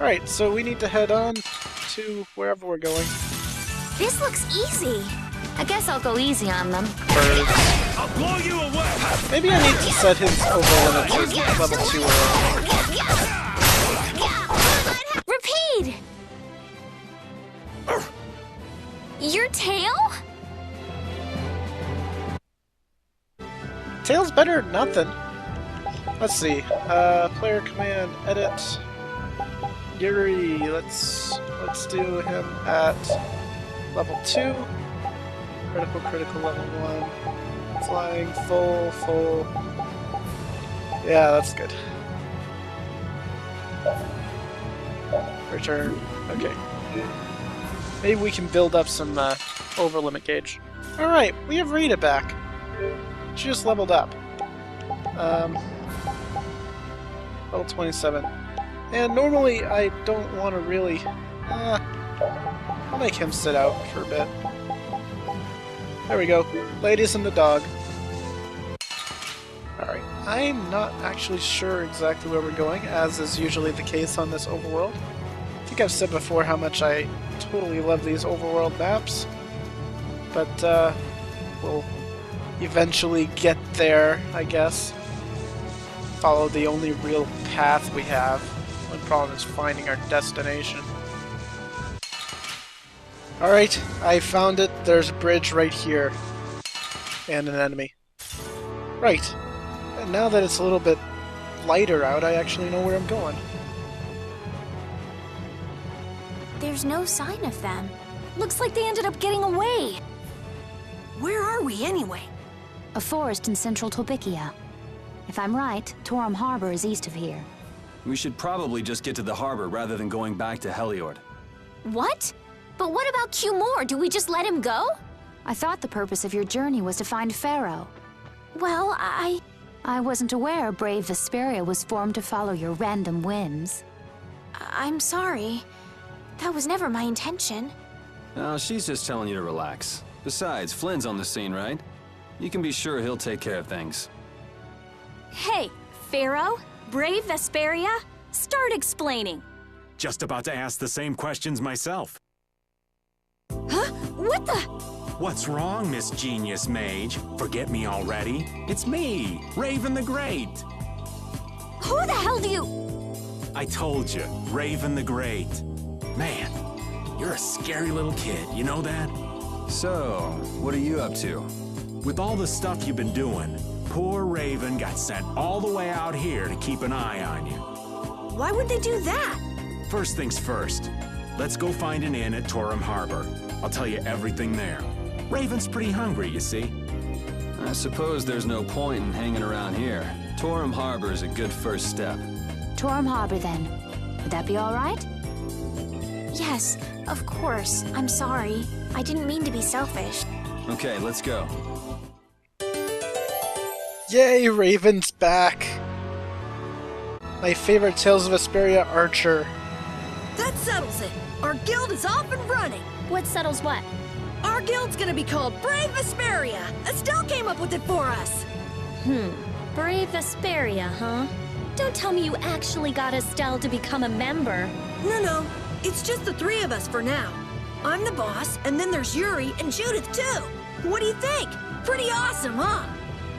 Alright, so we need to head on to wherever we're going. This looks easy. I guess I'll go easy on them. Birds. I'll blow you away! Maybe I need to set his over limit to level 2 early. Repeat! Your tail? Tail's better than nothing. Let's see. Player command, edit. Yuri, let's do him at level 2. Critical level 1. Flying, full. Yeah, that's good. Return. Okay. Maybe we can build up some over limit gauge. Alright, we have Rita back. She just leveled up. Level 27. And normally I don't want to really... I'll make him sit out for a bit. There we go. Ladies and the dog. Alright, I'm not actually sure exactly where we're going, as is usually the case on this overworld. I think I've said before how much I totally love these overworld maps. But, we'll eventually get there, I guess. Follow the only real path we have. The problem is finding our destination. Alright, I found it. There's a bridge right here. And an enemy. Right. And now that it's a little bit lighter out, I actually know where I'm going. There's no sign of them. Looks like they ended up getting away. Where are we anyway? A forest in central Tobikia. If I'm right, Torum Harbor is east of here. We should probably just get to the harbor rather than going back to Heliord. What? But what about Q-More? Do we just let him go? I thought the purpose of your journey was to find Pharaoh. Well, I wasn't aware brave Vesperia was formed to follow your random whims. I'm sorry. That was never my intention. Oh, she's just telling you to relax. Besides, Flynn's on the scene, right? You can be sure he'll take care of things. Hey, Pharaoh? Brave Vesperia? Start explaining. Just about to ask the same questions myself. Huh? What the? What's wrong, Miss Genius Mage? Forget me already? It's me, Raven the Great. Who the hell do you... I told you, Raven the Great. Man, you're a scary little kid, you know that? So, what are you up to? With all the stuff you've been doing, poor Raven got sent all the way out here to keep an eye on you. Why would they do that? First things first, let's go find an inn at Torum Harbor. I'll tell you everything there. Raven's pretty hungry, you see. I suppose there's no point in hanging around here. Torum Harbor is a good first step. Torum Harbor, then. Would that be all right? Yes, of course. I'm sorry. I didn't mean to be selfish. Okay, let's go. Yay, Raven's back! My favorite Tales of Vesperia archer. That settles it. Our guild is off and running. What settles what? Our guild's gonna be called Brave Vesperia. Estelle came up with it for us. Brave Vesperia, huh? Don't tell me you actually got Estelle to become a member. No. It's just the three of us for now. I'm the boss, and then there's Yuri and Judith, too. What do you think? Pretty awesome, huh?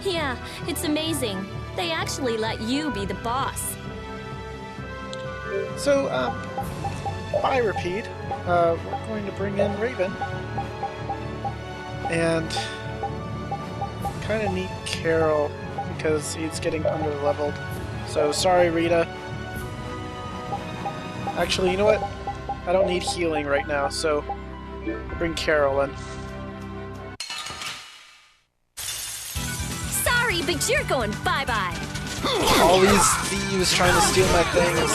Yeah, it's amazing. They actually let you be the boss. So, I repeat, we're going to bring in Raven. And kind of need Carol because he's getting under-leveled. So, sorry, Rita. Actually, you know what? I don't need healing right now, so bring Carol in. Sorry, but you're going bye-bye. All these thieves trying to steal my things.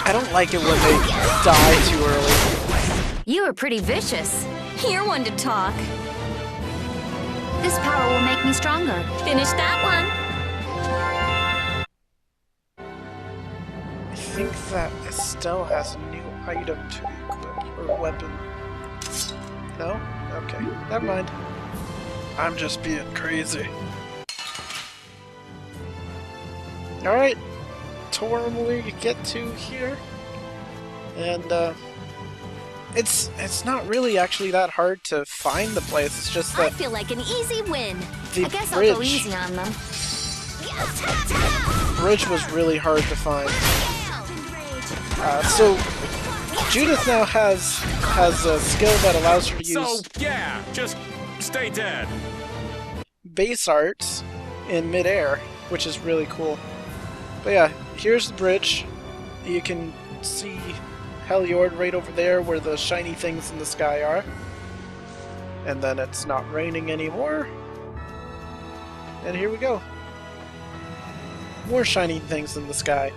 I don't like it when they die too early. You were pretty vicious. You're one to talk. This power will make me stronger. Finish that one. I think that Estelle has a new item to equip, or weapon. No? Okay, never mind. I'm just being crazy. Alright, Torum we get to here. And, it's not really actually that hard to find the place. It's just I that feel like an easy win. the I guess I'll go bridge, easy on them. bridge was really hard to find. So Judith now has a skill that allows her to use So, yeah, just stay dead. base arts in midair, which is really cool. But yeah, here's the bridge. You can see Heliord right over there where the shiny things in the sky are. And then it's not raining anymore. And here we go. More shiny things in the sky.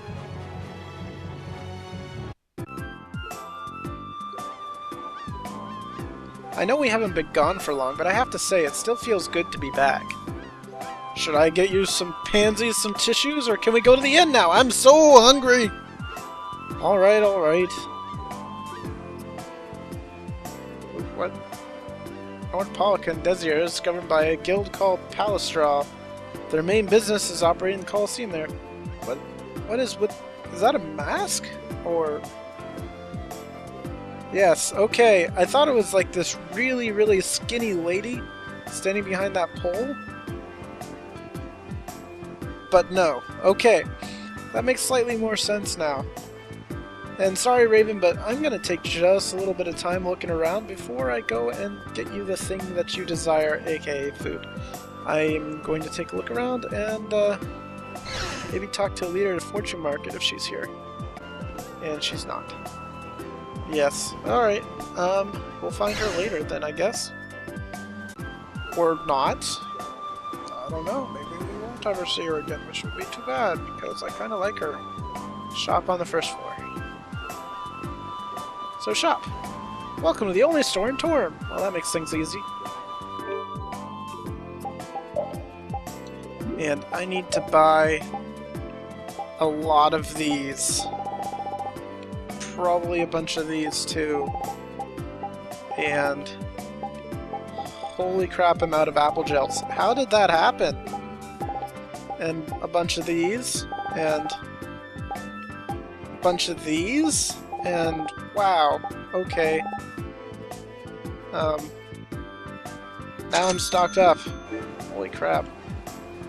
I know we haven't been gone for long, but I have to say, it still feels good to be back. Should I get you some pansies, some tissues, or can we go to the inn now? I'm so hungry! Alright, alright. What? North Pollica and Desir is governed by a guild called Palastraw. Their main business is operating the Colosseum there. What is that a mask? Or... Yes, okay. I thought it was like this really, really skinny lady standing behind that pole. But no. Okay. That makes slightly more sense now. And sorry, Raven, but I'm going to take just a little bit of time looking around before I go and get you the thing that you desire, aka food. I'm going to take a look around and maybe talk to a leader at a fortune market if she's here. And she's not. Yes. Alright. We'll find her later then, I guess. Or not. I don't know. Maybe we won't ever see her again, which would be too bad, because I kind of like her. Shop on the first floor. So shop. Welcome to the only store in Torum. Well, that makes things easy. And I need to buy a lot of these. Probably a bunch of these too. And holy crap, I'm out of apple gels. How did that happen? And a bunch of these, and a bunch of these, and wow, okay. Now I'm stocked up. Holy crap.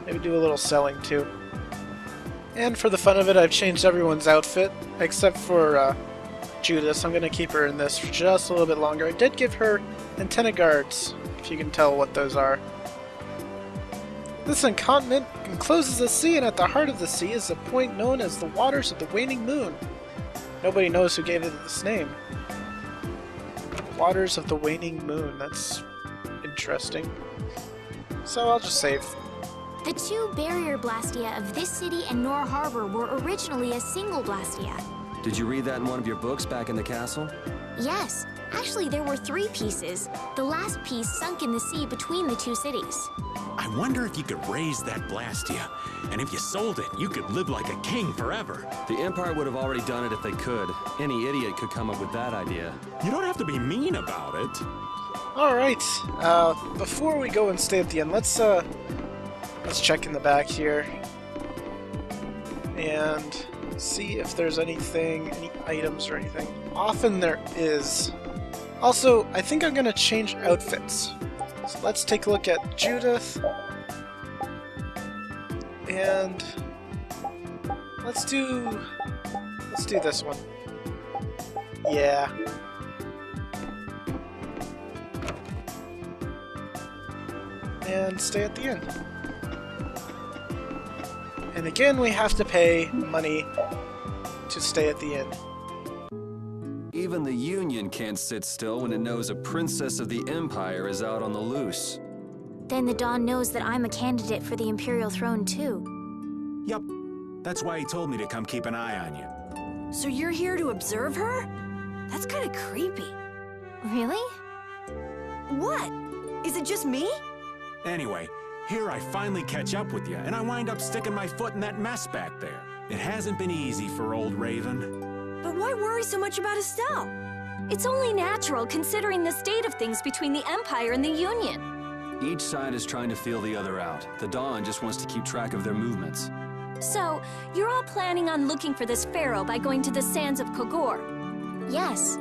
Maybe do a little selling too. And for the fun of it, I've changed everyone's outfit, except for Judith. I'm going to keep her in this for just a little bit longer. I did give her antenna guards, if you can tell what those are. This continent encloses the sea, and at the heart of the sea is a point known as the Waters of the Waning Moon. Nobody knows who gave it this name. Waters of the Waning Moon. That's interesting. So I'll just save. The two barrier blastia of this city and Nor Harbor were originally a single blastia. Did you read that in one of your books back in the castle? Yes, actually there were 3 pieces. The last piece sunk in the sea between the 2 cities. I wonder if you could raise that Blastia. And if you sold it, you could live like a king forever. The Empire would have already done it if they could. Any idiot could come up with that idea. You don't have to be mean about it. Alright, before we go and stay at the end, let's check in the back here. And see if there's anything, any items or anything. Often there is. Also, I think I'm gonna change outfits. So let's take a look at Judith. And let's do this one. Yeah. And stay at the inn. And again, we have to pay money to stay at the inn. Even the Union can't sit still when it knows a princess of the Empire is out on the loose. Then the Dawn knows that I'm a candidate for the Imperial throne too. Yup. That's why he told me to come keep an eye on you. So you're here to observe her? That's kind of creepy. Really? What? Is it just me? Anyway, here I finally catch up with you, and I wind up sticking my foot in that mess back there. It hasn't been easy for old Raven. But why worry so much about Estelle? It's only natural considering the state of things between the Empire and the Union. Each side is trying to feel the other out. The Dawn just wants to keep track of their movements. So, you're all planning on looking for this pharaoh by going to the sands of Kogor? Yes.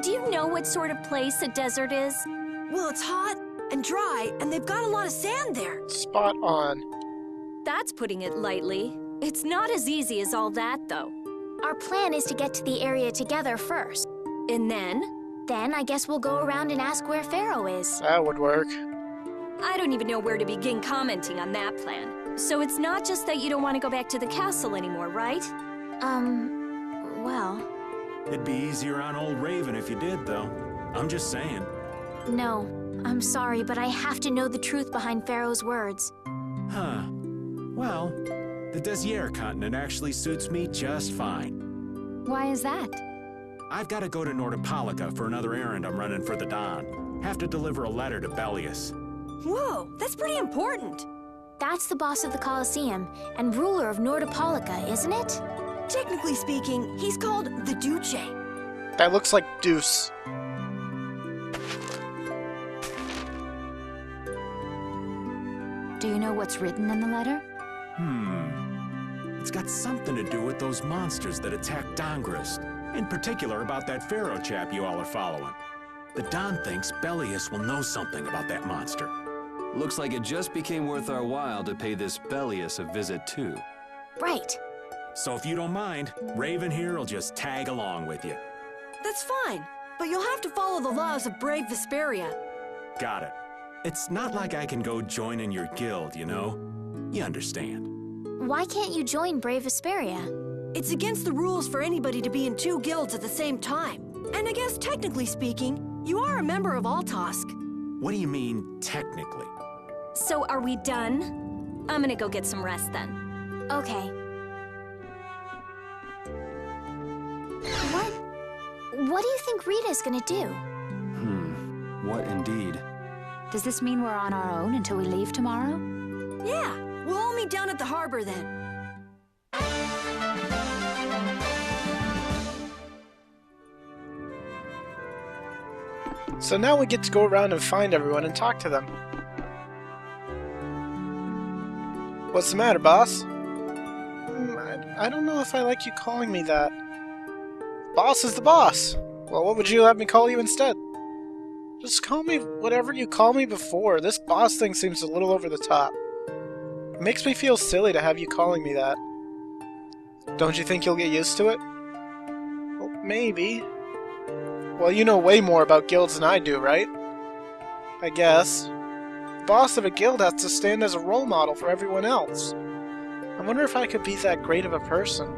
Do you know what sort of place a desert is? Well, it's hot and dry, and they've got a lot of sand there. Spot on. That's putting it lightly. It's not as easy as all that, though. Our plan is to get to the area together first. And then? Then I guess we'll go around and ask where Pharaoh is. That would work. I don't even know where to begin commenting on that plan. So it's not just that you don't want to go back to the castle anymore, right? Well, It'd be easier on old Raven if you did, though. I'm just saying. no. I'm sorry, but I have to know the truth behind Pharaoh's words. Huh. Well, the Desier continent actually suits me just fine. Why is that? I've got to go to Nordopolica for another errand I'm running for the Don. Have to deliver a letter to Bellius. Whoa, that's pretty important. That's the boss of the Colosseum and ruler of Nordopolica, isn't it? Technically speaking, he's called the Duce. That looks like Deuce. Do you know what's written in the letter? It's got something to do with those monsters that attacked Dongrist. In particular about that Pharaoh chap you all are following. The Don thinks Bellius will know something about that monster. Looks like it just became worth our while to pay this Bellius a visit too. Right. So if you don't mind, Raven here will just tag along with you. That's fine, but you'll have to follow the laws of brave Vesperia. Got it. It's not like I can go join in your guild, you know? You understand. Why can't you join Brave Vesperia? It's against the rules for anybody to be in two guilds at the same time. And I guess technically speaking, you are a member of Altosk. What do you mean, technically? So are we done? I'm gonna go get some rest then. Okay. What do you think Rita's gonna do? What indeed? Does this mean we're on our own until we leave tomorrow? Yeah, we'll all meet down at the harbor then. So now we get to go around and find everyone and talk to them. What's the matter, boss? I don't know if I like you calling me that. Boss is the boss. Well, what would you have me call you instead? Just call me whatever you called me before. This boss thing seems a little over the top. It makes me feel silly to have you calling me that. Don't you think you'll get used to it? Well, maybe. Well, you know way more about guilds than I do, right? I guess. The boss of a guild has to stand as a role model for everyone else. I wonder if I could be that great of a person.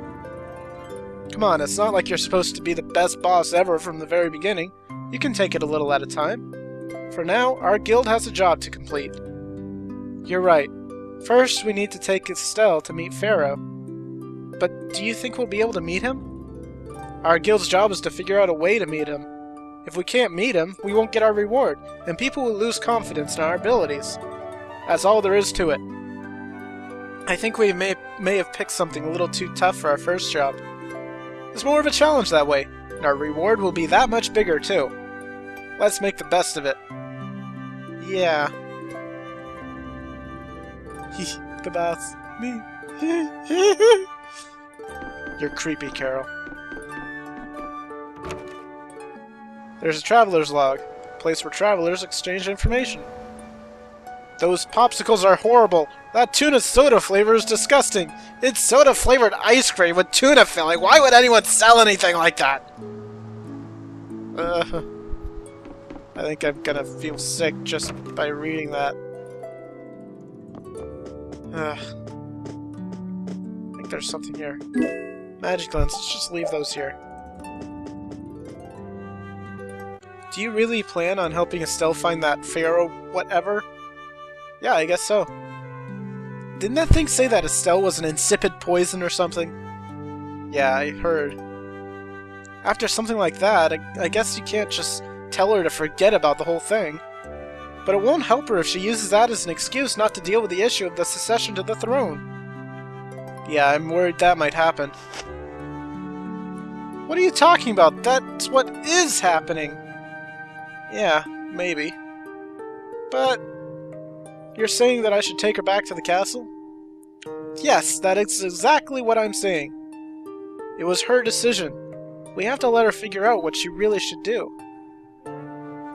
Come on, it's not like you're supposed to be the best boss ever from the very beginning. You can take it a little at a time. For now, our guild has a job to complete. You're right. First, we need to take Estelle to meet Pharaoh. But do you think we'll be able to meet him? Our guild's job is to figure out a way to meet him. If we can't meet him, we won't get our reward, and people will lose confidence in our abilities. That's all there is to it. I think we may have picked something a little too tough for our first job. It's more of a challenge that way, and our reward will be that much bigger too. Let's make the best of it. Yeah. The boss. Me. You're creepy, Carol. There's a traveler's log, a place where travelers exchange information. Those popsicles are horrible. That tuna soda flavor is disgusting. It's soda-flavored ice cream with tuna filling. Why would anyone sell anything like that? I think I'm gonna feel sick just by reading that. I think there's something here. Magic lens. Let's just leave those here. Do you really plan on helping Estelle find that Pharaoh whatever? Yeah, I guess so. Didn't that thing say that Estelle was an insipid poison or something? Yeah, I heard. After something like that, I guess you can't just tell her to forget about the whole thing. But it won't help her if she uses that as an excuse not to deal with the issue of the succession to the throne. Yeah, I'm worried that might happen. What are you talking about? That's what is happening! Yeah, maybe. But you're saying that I should take her back to the castle? Yes, that is exactly what I'm saying. It was her decision. We have to let her figure out what she really should do.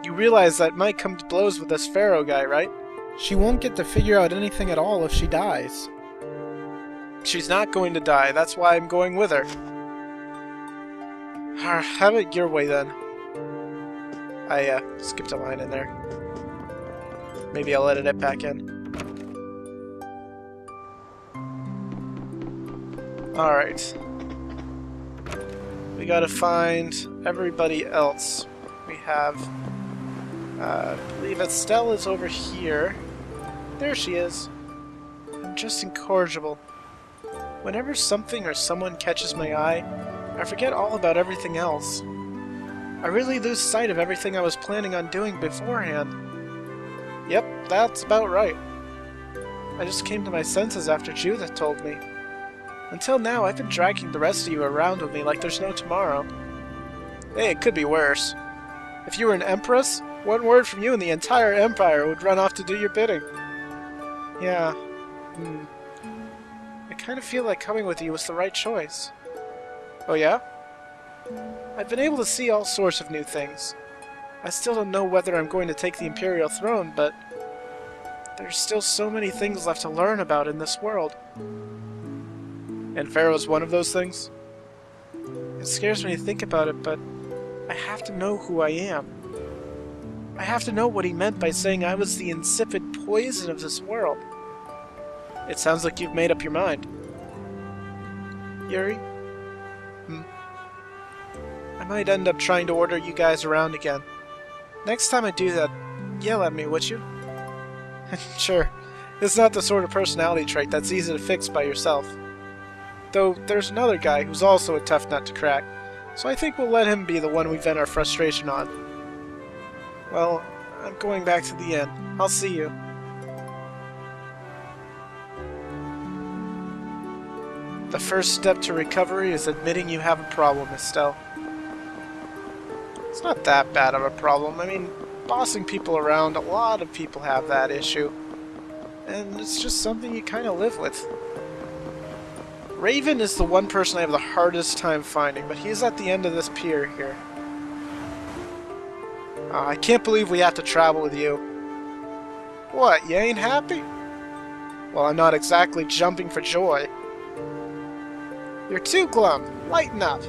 You realize that might come to blows with this Pharaoh guy, right? She won't get to figure out anything at all if she dies. She's not going to die, that's why I'm going with her. Have it your way then. I skipped a line in there. Maybe I'll edit it back in. Alright. We gotta find everybody else. We have... I believe Estelle is over here. There she is. I'm just incorrigible. Whenever something or someone catches my eye, I forget all about everything else. I really lose sight of everything I was planning on doing beforehand. Yep, that's about right. I just came to my senses after Judith told me. Until now, I've been dragging the rest of you around with me like there's no tomorrow. Hey, it could be worse. If you were an empress, one word from you and the entire empire would run off to do your bidding. Yeah. I kind of feel like coming with you was the right choice. Oh yeah? I've been able to see all sorts of new things. I still don't know whether I'm going to take the Imperial throne, but there's still so many things left to learn about in this world. And Pharaoh's one of those things? It scares me to think about it, but I have to know who I am. I have to know what he meant by saying I was the insipid poison of this world. It sounds like you've made up your mind. Yuri? I might end up trying to order you guys around again. Next time I do that, yell at me, would you? Sure, it's not the sort of personality trait that's easy to fix by yourself. Though there's another guy who's also a tough nut to crack, so I think we'll let him be the one we vent our frustration on. Well, I'm going back to the inn. I'll see you. The first step to recovery is admitting you have a problem, Estelle. It's not that bad of a problem. I mean, bossing people around, a lot of people have that issue. And it's just something you kind of live with. Raven is the one person I have the hardest time finding, but he's at the end of this pier here. I can't believe we have to travel with you. What, you ain't happy? Well, I'm not exactly jumping for joy. You're too glum. Lighten up.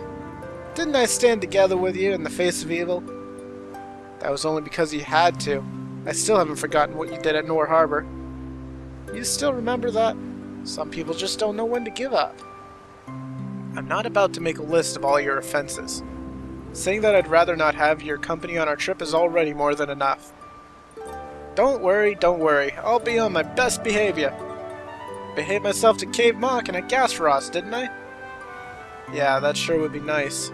Didn't I stand together with you in the face of evil? That was only because you had to. I still haven't forgotten what you did at Nor Harbor. You still remember that? Some people just don't know when to give up. I'm not about to make a list of all your offenses. Saying that I'd rather not have your company on our trip is already more than enough. Don't worry, don't worry. I'll be on my best behavior. Behaved myself to Cave Mock and at Gas Frost, didn't I? Yeah, that sure would be nice.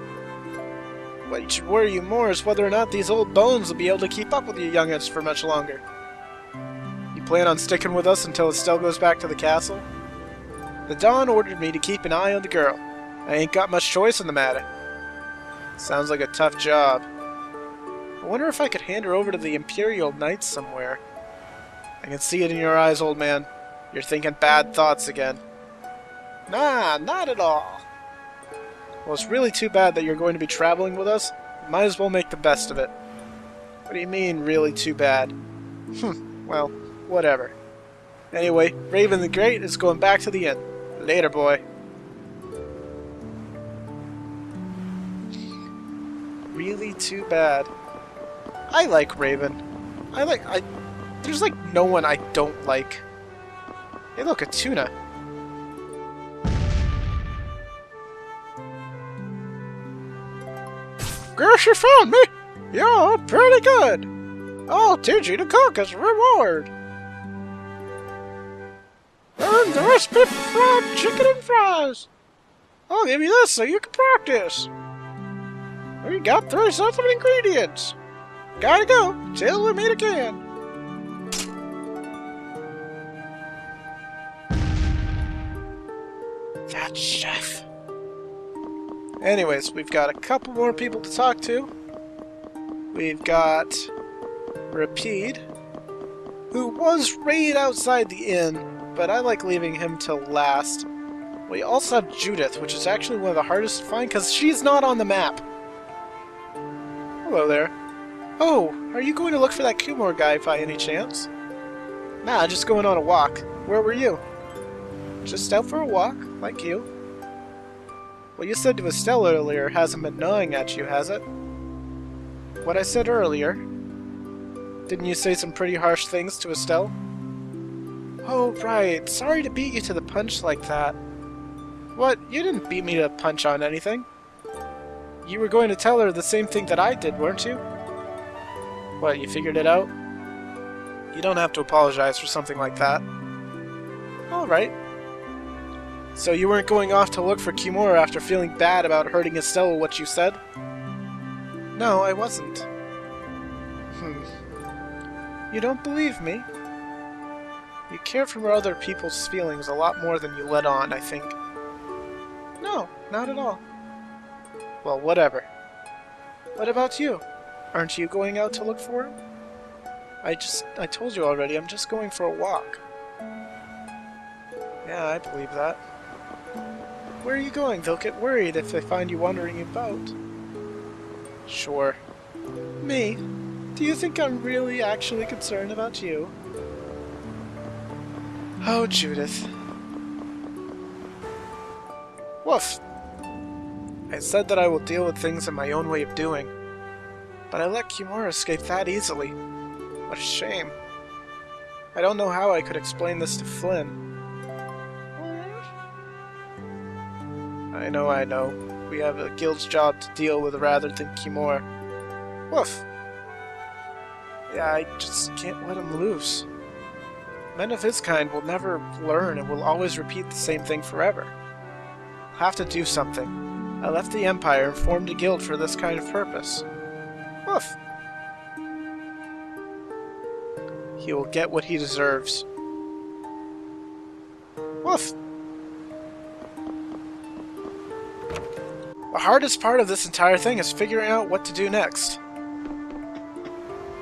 What should worry you more is whether or not these old bones will be able to keep up with you youngins for much longer. You plan on sticking with us until Estelle goes back to the castle? The Dawn ordered me to keep an eye on the girl. I ain't got much choice in the matter. Sounds like a tough job. I wonder if I could hand her over to the Imperial Knights somewhere. I can see it in your eyes, old man. You're thinking bad thoughts again. Nah, not at all. Well, it's really too bad that you're going to be traveling with us. Might as well make the best of it. What do you mean, really too bad? Well, whatever. Anyway, Raven the Great is going back to the inn. Later, boy. Really too bad. I like Raven. There's like no one I don't like. Hey look, a tuna. Guess you found me! You're pretty good! I'll teach you to cook as a reward! Learn the recipe for fried chicken and fries! I'll give you this so you can practice! We got 3 sets of ingredients! Gotta go, till we meet again! That chef! Anyways, we've got a couple more people to talk to. We've got Rapide, who was right outside the inn, but I like leaving him till last. We also have Judith, which is actually one of the hardest to find because she's not on the map. Hello there. Oh, are you going to look for that Kumor guy by any chance? Nah, just going on a walk. Where were you? Just out for a walk, like you. What you said to Estelle earlier hasn't been gnawing at you, has it? What I said earlier? Didn't you say some pretty harsh things to Estelle? Oh, right. Sorry to beat you to the punch like that. What? You didn't beat me to the punch on anything. You were going to tell her the same thing that I did, weren't you? What, you figured it out? You don't have to apologize for something like that. Alright. So you weren't going off to look for Kimura after feeling bad about hurting Estelle with what you said? No, I wasn't. You don't believe me? You care for other people's feelings a lot more than you let on, I think. No, not at all. Well, whatever. What about you? Aren't you going out to look for him? I told you already, I'm just going for a walk. Yeah, I believe that. Where are you going? They'll get worried if they find you wandering about. Sure. Me? Do you think I'm really actually concerned about you? Oh, Judith. Woof! I said that I will deal with things in my own way of doing, but I let Kimura escape that easily. What a shame. I don't know how I could explain this to Flynn. I know. We have a guild's job to deal with rather than Kimura. Woof! Yeah, I just can't let him loose. Men of his kind will never learn and will always repeat the same thing forever. I'll have to do something. I left the Empire and formed a guild for this kind of purpose. Woof! He will get what he deserves. Woof! The hardest part of this entire thing is figuring out what to do next.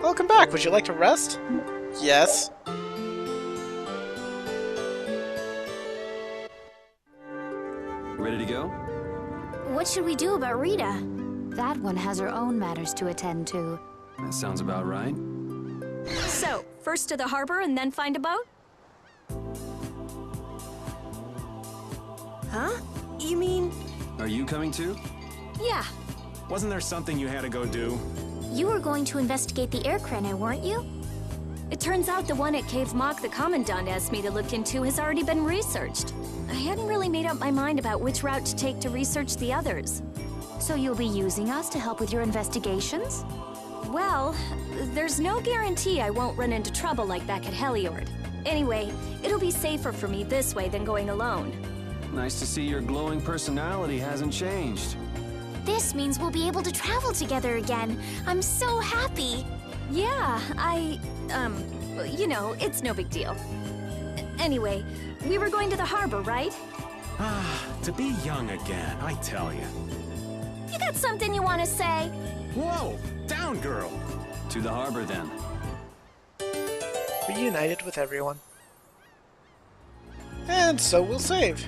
Welcome back. Would you like to rest? Yes. Ready to go? What should we do about Rita? That one has her own matters to attend to. That sounds about right. So, first to the harbor and then find a boat? Huh? You mean... Are you coming too? Yeah. Wasn't there something you had to go do? You were going to investigate the air craner, weren't you? It turns out the one at Cave Mock the Commandant asked me to look into has already been researched. I hadn't really made up my mind about which route to take to research the others. So you'll be using us to help with your investigations? Well, there's no guarantee I won't run into trouble like back at Heliord. Anyway, it'll be safer for me this way than going alone. Nice to see your glowing personality hasn't changed. This means we'll be able to travel together again. I'm so happy. Yeah, you know, it's no big deal. Anyway, we were going to the harbor, right? To be young again, I tell you. You got something you want to say? Whoa! Down, girl! To the harbor, then. Reunited with everyone. And so we'll save.